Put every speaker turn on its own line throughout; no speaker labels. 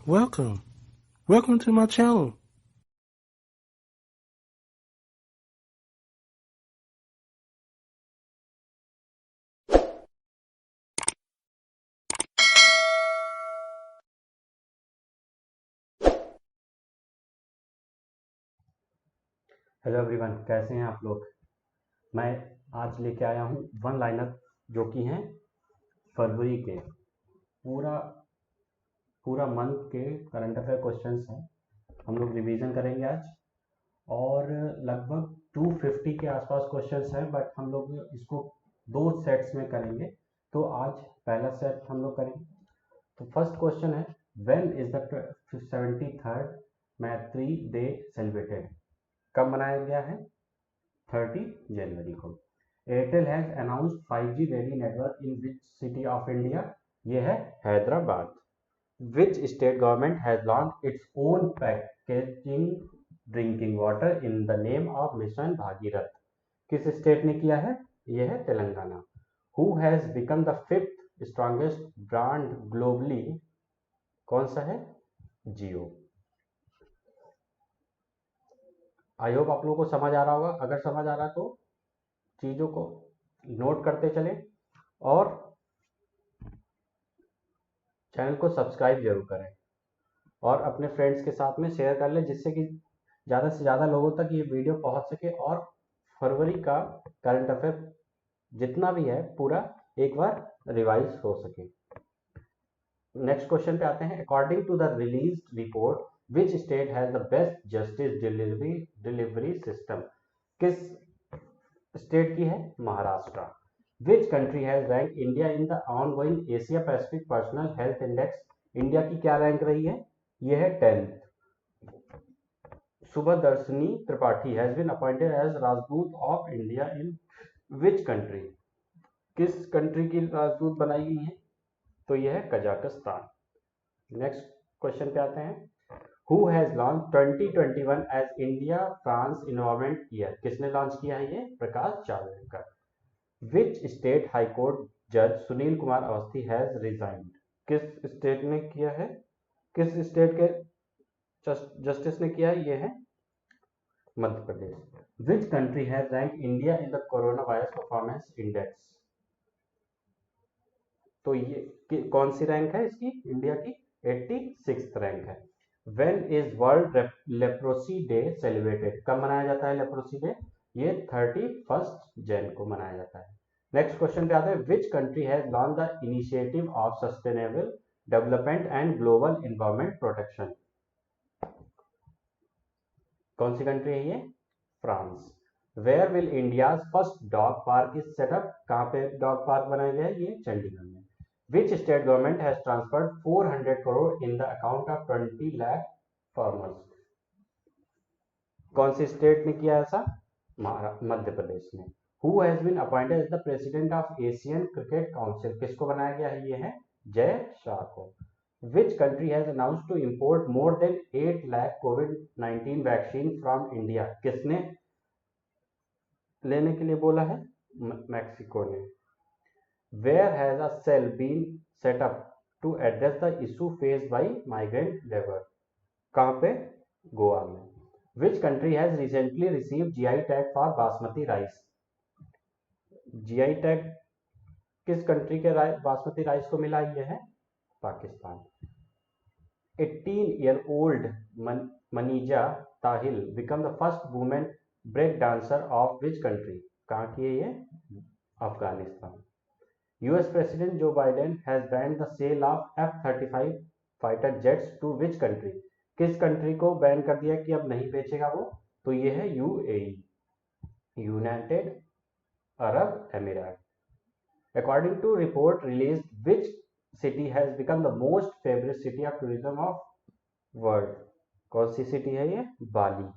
Welcome. Welcome to my channel.
Hello everyone, कैसे हैं आप लोग। मैं आज लेके आया हूँ वन लाइनर जो कि हैं फरवरी के पूरा मंथ के करंट अफेयर क्वेश्चंस हैं। हम लोग रिवीजन करेंगे आज और लगभग 250 के आसपास क्वेश्चंस हैं, बट हम लोग इसको 2 सेट्स में करेंगे। तो आज पहला सेट हम लोग करेंगे। तो फर्स्ट क्वेश्चन है, व्हेन इज द 73rd मैत्री डे सेलिब्रेटेड। कब मनाया गया है? 30 जनवरी को। Airtel has announced 5G ready network in which city of India. ये है हैदराबाद। विच state government has launch its own packaging drinking water in the name of mission Bhagirath. किस state ने किया है? यह है Telangana. Who has become the 5th strongest brand globally. कौन सा है? जियो। आई होप आप लोगों को समझ आ रहा होगा। अगर समझ आ रहा है तो चीज़ों को नोट करते चलें और चैनल को सब्सक्राइब जरूर करें और अपने फ्रेंड्स के साथ में शेयर कर लें, जिससे कि ज़्यादा से ज़्यादा लोगों तक ये वीडियो पहुंच सके और फरवरी का करंट अफेयर जितना भी है पूरा एक बार रिवाइज हो सके। नेक्स्ट क्वेश्चन पे आते हैं। According to the released report which state has the best justice delivery system. किस स्टेट की है? Maharashtra. Which country has rank India in the ongoing Asia Pacific personal health index. India की क्या रैंक रही है? यह है 10th। Subhadarshini Tripathi has been appointed as राजदूत of India in which country. किस कंट्री की राजदूत बनाई गई है? तो यह है कजाकिस्तान। नेक्स्ट क्वेश्चन पे आते हैं। Who has launched 2021 as India France Environment Year? किसने लॉन्च किया है ये? Prakash Javadekar. Which state High Court Judge Sunil Kumar Awasthi has resigned? किस स्टेट ने किया है? किस स्टेट के जस्टिस ने किया है? ये है मध्य प्रदेश। Which country has ranked India in the Coronavirus Performance Index? तो ये कौन सी रैंक है इसकी? इंडिया की 86th रैंक है। When is World Leprosy Day celebrated? कब मनाया जाता है लेप्रोसी डे? ये 31st जैन को मनाया जाता है। नेक्स्ट क्वेश्चन पे आता है। Which country has launch the initiative of sustainable development and global environment protection. कौन सी कंट्री है ये? France. Where will India's first dog park is set up. कहाँ पे डॉग पार्क बनाया गया है? ये चंडीगढ़ में। Which state government has transferred 400 crore in the account of 20 lakh farmers? कौन सी स्टेट ने किया ऐसा? मध्य प्रदेश ने। Who has been appointed as the president of Asian Cricket Council? किसको बनाया गया है? ये है जय शाह को। Which country has announced to import more than 8 lakh COVID-19 vaccine from India? किसने लेने के लिए बोला है? मैक्सिको ने। Where has a cell been set up to address the issue faced by migrant labor? कहाँ पे? गोवा में। Which country has recently received GI tag for basmati rice? GI tag किस कंट्री के बासमती राइस को मिला? ये है Pakistan. 18-year-old Maniza Tahil become the first woman break dancer of which country? कहाँ की है ये? Afghanistan. US President Joe Biden has banned the sale of F-35 fighter jets to which country? किस कंट्री को बैन कर दिया कि अब नहीं बेचेगा वो? तो ये है UAE, United Arab emirate. According to report released, which city has become the most favorite city of tourism of world? कौन सी सिटी है ये? बाली।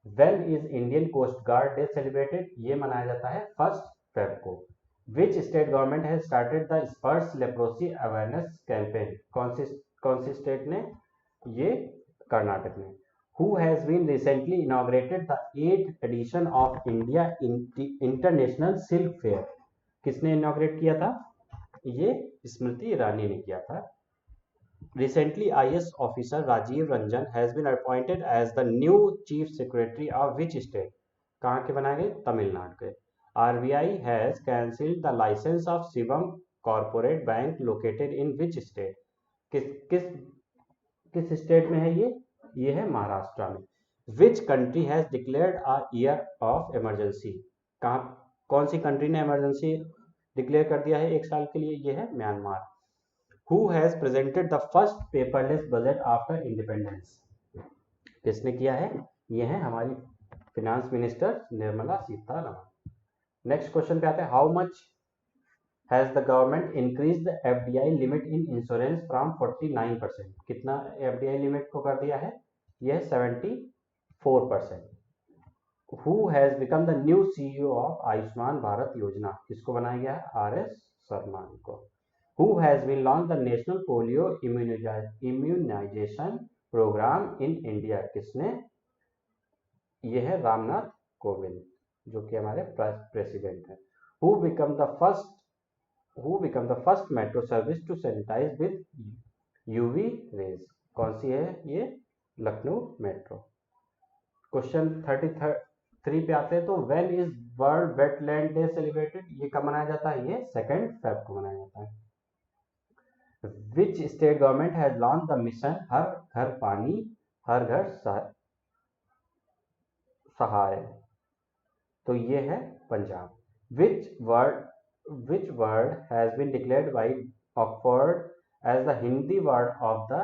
When is Indian Coast Guard Day celebrated? ये मनाया जाता है 1st Feb को। Which state government has started the Spurs Leprosy Awareness Campaign? कौन सी state ने? ये कर्नाटक ने। Who has been recently inaugurated the 8th edition of India International Silk Fair? किसने इनॉग्रेट किया था? ये स्मृति ईरानी ने किया था। Recently, IS officer Rajiv Ranjan has been appointed as the new chief secretary of which state? कहाँ के बनाए गए? तमिलनाडु के। RBI has cancelled the license of Shivam Corporate Bank located in which state? किस किस किस स्टेट में है ये? ये है महाराष्ट्र में। Which country has declared a year of emergency? कहाँ कौन सी कंट्री ने इमरजेंसी डिक्लेयर कर दिया है एक साल के लिए? ये है Myanmar. Who has presented the first paperless budget after independence? किसने किया है? ये है हमारी finance minister Nirmala Sitharaman. Next question पे आते हैं, how much has the government increase the FDI limit in insurance from 49%? कितना FDI लिमिट को कर दिया है? यह 74%। Who has become the new CEO of Ayushman Bharat योजना? किसको बनाया गया है? RS शर्मा को। Who has been launched the national polio immunization program in India? किसने? यह है रामनाथ कोविंद, जो कि हमारे प्रेसिडेंट हैं। Who become the first metro service to sanitize with UV rays? कौन सी है ये? लखनऊ मेट्रो। क्वेश्चन 33 पे आते हैं, तो when is world wetland day celebrated? ये कब मनाया जाता है? ये 2 फेब को मनाया जाता है। Which state government has launched the mission हर घर पानी हर घर सहाय? तो ये है Punjab. Which word has been declared by Oxford as the Hindi word of the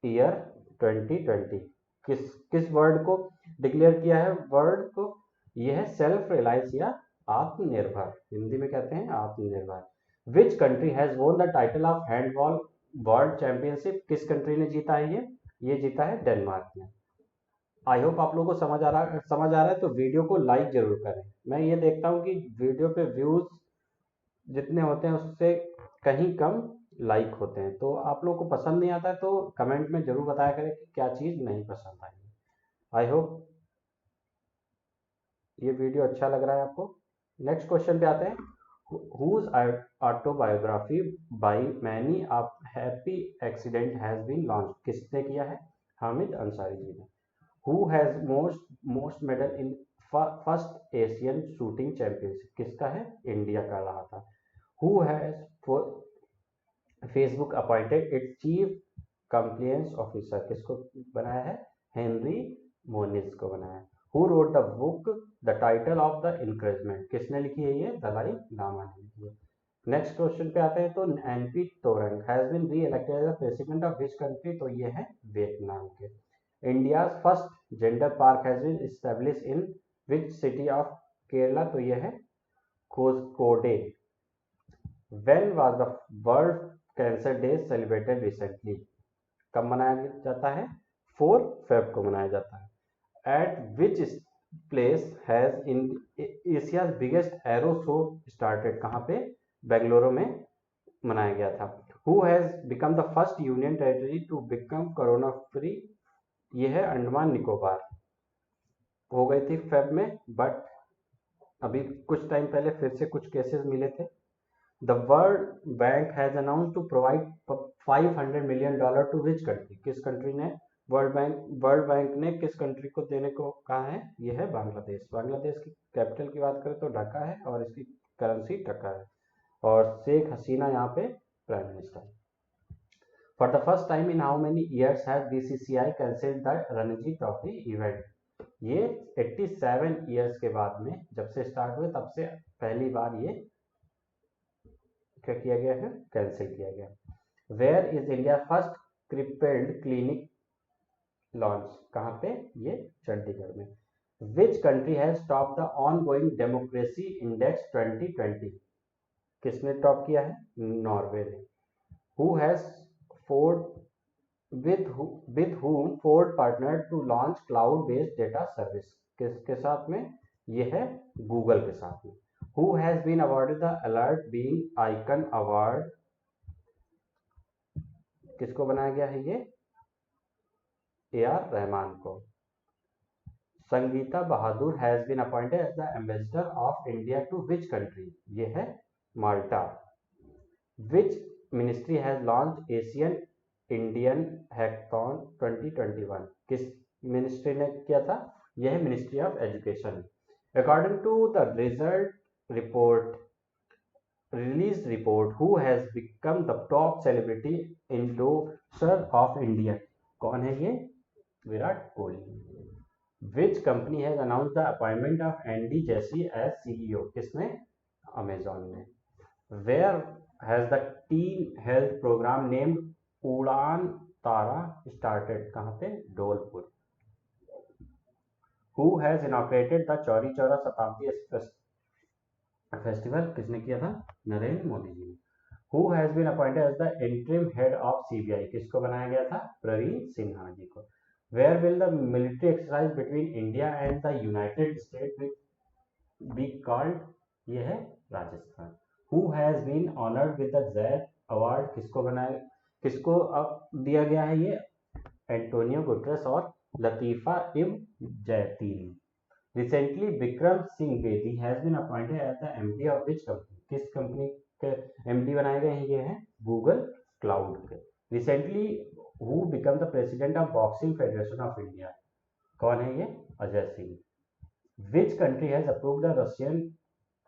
year 2020? किस वर्ड को डिक्लेयर किया है? वर्ड को यह है सेल्फ रिलायंस या आत्मनिर्भर, हिंदी में कहते हैं आत्मनिर्भर। Which country has won the title of handball world championship? किस कंट्री ने जीता है ये जीता है डेनमार्क ने। आई होप आप लोगों को समझ आ रहा है, तो वीडियो को लाइक जरूर करें। मैं ये देखता हूँ कि वीडियो पे व्यूज जितने होते हैं उससे कहीं कम लाइक होते हैं, तो आप लोगों को पसंद नहीं आता है तो कमेंट में जरूर बताया करें कि क्या चीज़ नहीं पसंद आई। आई होप ये वीडियो अच्छा लग रहा है आपको। नेक्स्ट क्वेश्चन पे आते हैं, whose autobiography by many a happy accident has been launched? किसने किया है? हामिद अंसारी जी ने। Who has most medal in first Asian shooting championship? किसका है? इंडिया का रहा था। Who has Facebook appointed its chief compliance officer? किसको बनाया है? हेनरी मोनिज को बनाया। Who wrote the book The Title of the Encouragement? किसने लिखी है ये? दलाई लामा ने लिखी है। नेक्स्ट क्वेश्चन पे आते हैं, तो NP Trong has been re-elected as the president of which country? तो ये है वियतनाम के। India's first gender park has been establish in which city of Kerala? तो ये है Kozhikode. When was the world cancer day celebrated recently? कब मनाया जाता है? 4 फेब को मनाया जाता है। At which place has in Asia's biggest aero show started? कहाँ पे? बेंगलुरु में मनाया गया था। Who has become the first union territory to become corona free? ये है अंडमान निकोबार। हो गई थी फेब में, बट अभी कुछ टाइम पहले फिर से कुछ केसेस मिले थे। The World Bank has announced to provide $500 million to which country? किस कंट्री ने वर्ल्ड बैंक ने किस कंट्री को देने को कहा है? यह है बांग्लादेश। बांग्लादेश की कैपिटल की बात करें तो ढाका है और इसकी करेंसी टका है, और शेख हसीना यहाँ पे prime minister. For the first time in how many years has BCCI cancelled the Ranji trophy event? ये 87 ईयर्स के बाद में जब से स्टार्ट हुए तब से पहली बार ये क्या किया गया है? कैंसिल किया गया। Where is India first crippled clinic launch? कहाँ पे? ये चंडीगढ़ में। Which country has top the ongoing democracy index 2020? किसने टॉप किया है? नॉर्वे ने। Who has with whom Ford partnered to launch cloud based data service? किसके साथ में? ये है गूगल के साथ में। Who has been awarded the Alert Being Icon Award? किसको बनाया गया है ये? AR रहमान को। Sangeeta Bahadur has been appointed as the ambassador of India to which country? ये है Malta. Which ministry has launch Asian Indian hackathon 2021 किस मिनिस्ट्री ने किया था? यह है ministry of education. According to the report released report, who has become the top celebrity endorser of India? कौन है ये? Virat Kohli. Which company has announced the appointment of Andy Jassy as CEO? किसने? Amazon ने। Where has the teen health program named उड़ान तारा started? कहाँ पे? Dholpur. Who has inaugurated the Chauri Chaura शताब्दी festival? किसने किया था? नरेंद्र मोदी जी ने। Who has been appointed as the interim head of CBI? किसको बनाया गया था? प्रवीण सिन्हा जी को। Where will the military exercise between India and the United States be called? ये है Rajasthan. Who has been honored with the Zayed Award? किसको अब दिया गया है ये? एंटोनियो गुटरेस और लतीफा इब्न जैतीनी। Recently, Bikram Singh Bedi has been appointed as the MD of which company? किस कंपनी के MD बनाए गए हैं? ये हैं Google Cloud के। Recently, who became the president of Boxing Federation of India? कौन है ये? Ajay Singh. Which country has approved the Russian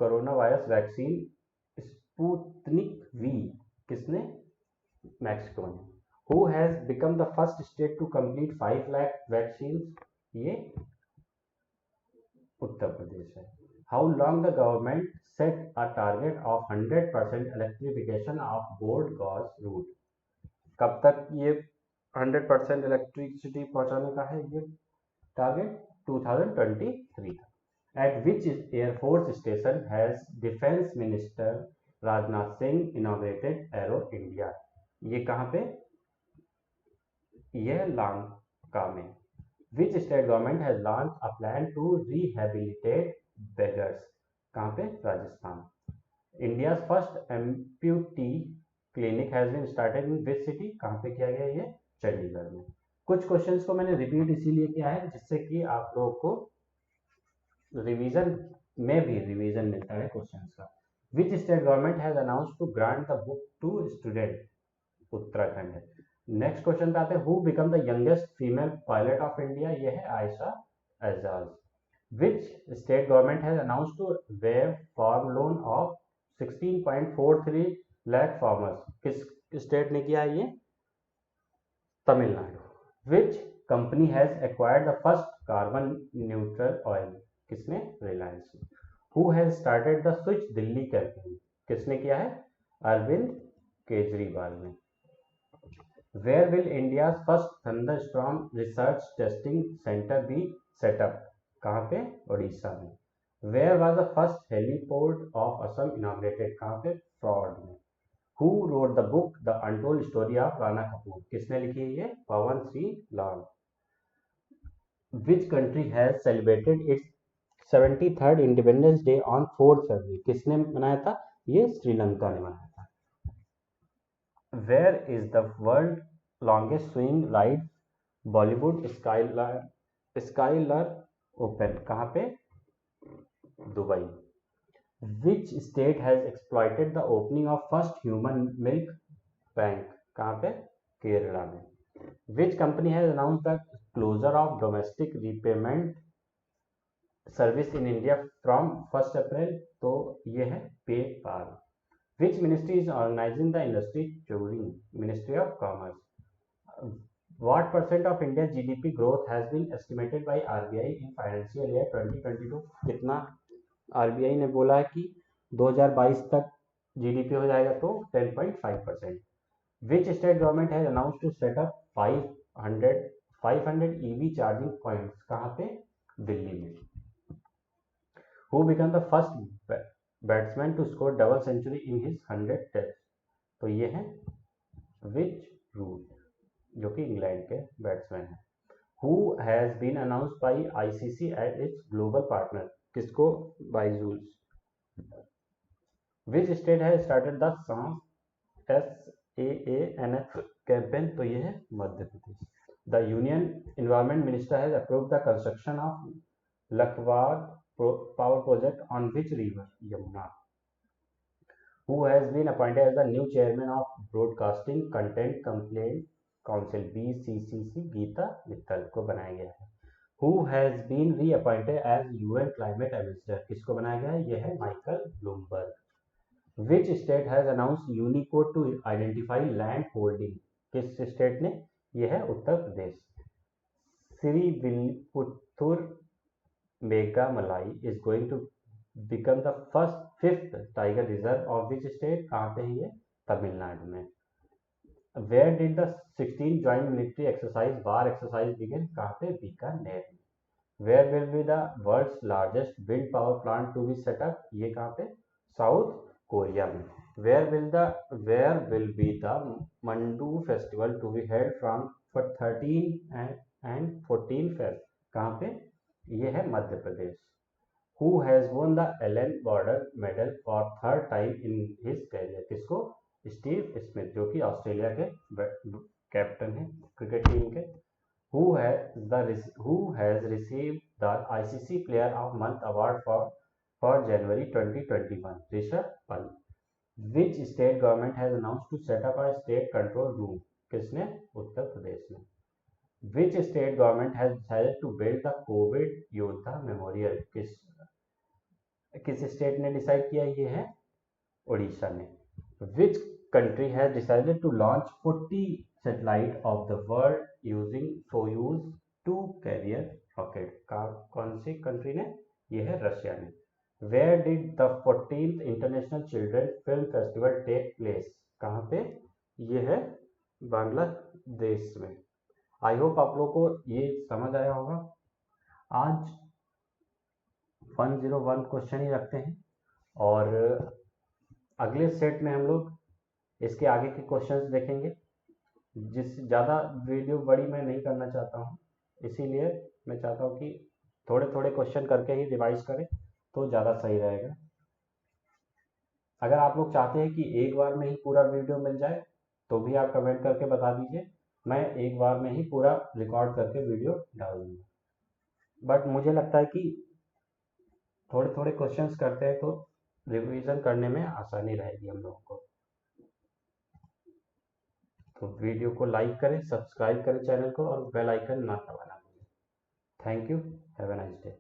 coronavirus vaccine Sputnik V? किसने? मैक्सिको ने। Who has become the first state to complete 5 lakh vaccines? ये उत्तर प्रदेश है। How long the government set a target of 100% electrification of board gauge route? कब तक ये 100% electricity पहुंचाने का है ये टारगेट? 2023 तक। At which Air Force station has Defense Minister Rajnath Singh inaugurated Aero India? ये कहाँ पे? यह लंका में। Which state government has launched a plan to rehabilitate beggars? कहाँ पे? Rajasthan. India's first amputee clinic has been started in which city? कहाँ पे किया गया ये? चंडीगढ़ में। कुछ क्वेश्चंस को मैंने रिपीट इसीलिए किया है जिससे कि आप लोगों को रिवीजन में भी रिवीजन मिलता है क्वेश्चंस का। Which state government has announced to grant the book to student? Uttarakhand है। नेक्स्ट क्वेश्चन पे आते हैं। Who become the youngest female pilot of India? ये है Ayesha Aziz. Which state government has announce to wave farm loan of 16.43 lakh farmers? किस state ने किया है ये? Tamil Nadu. Which company has acquired the first carbon neutral oil? किसने? Reliance. Who has started the switch Delhi campaign? किसने किया है? अरविंद केजरीवाल ने। Where will India's first thunderstorm research testing center be set up? कहाँ पे? ओडिशा में। Where was the first heliport of Assam inaugurated? कहाँ पे? फ्रॉड में। Who wrote the book The Untold Story of Rana Kapoor? किसने लिखी है ये? पवन सिंह लाल। Which country has celebrated its 73rd Independence Day on 4th February? किसने मनाया था? ये श्रीलंका ने मनाया था। Where is the world longest swing ride Bollywood Skylar Open? कहाँ पे? Dubai. Which state has exploited the opening of first human milk bank? कहाँ पे? केरला में। Which company has announced the closure of domestic repayment service in India from 1st April? तो ये है PayPal. Which ministry is organizing the industry touring? Ministry of Commerce. What percent of India's GDP growth has been estimated by RBI in financial year 2022? कितना RBI ने बोला है कि 2022 तक GDP हो जाएगा? तो 10.5%. Which state government has announced to set up 500 EV charging points? कहाँ पे? दिल्ली में। Who became the first batsman to score double century in his 100 test? तो ये है विच रूट जो कि इंग्लैंड के बैट्समैन है। Who has been announced by ICC as its global partner? किसको? Byju's. Which state has started the SAANH campaign? तो ये है Madhya Pradesh. The union environment minister has approved the construction of Lakhwar power project on which river? Yamuna. Who has been appointed as the new chairman of Broadcasting Content Complaint council, BCCC Geeta Mittal को बनाया गया है। Who has been reappointed as UN climate ambassador, किसको बनाया गया है? यह है Michael Bloomberg. Which state has announced unicode to identify land holding, किस स्टेट ने? यह है Uttar Pradesh. Srivilliputhur Meghamalai is going to become the fifth tiger reserve of which state, कहाँ पे है ये? तमिलनाडु में। Where did the 16 joint military exercise war exercise begin? कहाँ पे? बीकानेर में। Where will be the world's largest wind power plant to be set up? ये कहाँ पे? साउथ कोरिया में। Where will be the Mandu festival to be held from for 13 and 14 Feb? कहाँ पे? ये है मध्य प्रदेश। Who has won the Allen Border medal for third time in his career? किसको? Steve Smith, जो कि ऑस्ट्रेलिया के captain हैं क्रिकेट टीम के। Who has received the ICC Player of Month award for January 2021? Rishabh Pant. Which state government has announced to set up a state control room? किसने? उत्तर प्रदेश में। Which state government has decided to build the COVID योद्धा memorial? किस state ने decide किया? ये है उड़ीसा ने। Which country has decided to launch 40 satellite of the world using Soyuz 2 carrier rocket? कौन सी कंट्री ने? यह है रशिया ने। Where did the 14th International Children Film Festival take place? कहाँ पे? यह है बांग्लादेश में। आई होप आप लोग को ये समझ आया होगा। आज 101 क्वेश्चन ही रखते हैं और अगले सेट में हम लोग इसके आगे के क्वेश्चंस देखेंगे। ज़्यादा वीडियो बड़ी मैं नहीं करना चाहता हूँ, इसीलिए मैं चाहता हूँ कि थोड़े थोड़े क्वेश्चन करके ही रिवाइज करें तो ज़्यादा सही रहेगा। अगर आप लोग चाहते हैं कि एक बार में ही पूरा वीडियो मिल जाए तो भी आप कमेंट करके बता दीजिए, मैं एक बार में ही पूरा रिकॉर्ड करके वीडियो डाल दूँगा। बट मुझे लगता है कि थोड़े थोड़े क्वेश्चंस करते हैं तो रिवीजन करने में आसानी रहेगी हम लोगों को। तो वीडियो को लाइक करें, सब्सक्राइब करें चैनल को और बेल आइकन ना दबाना। Thank you, have a nice day.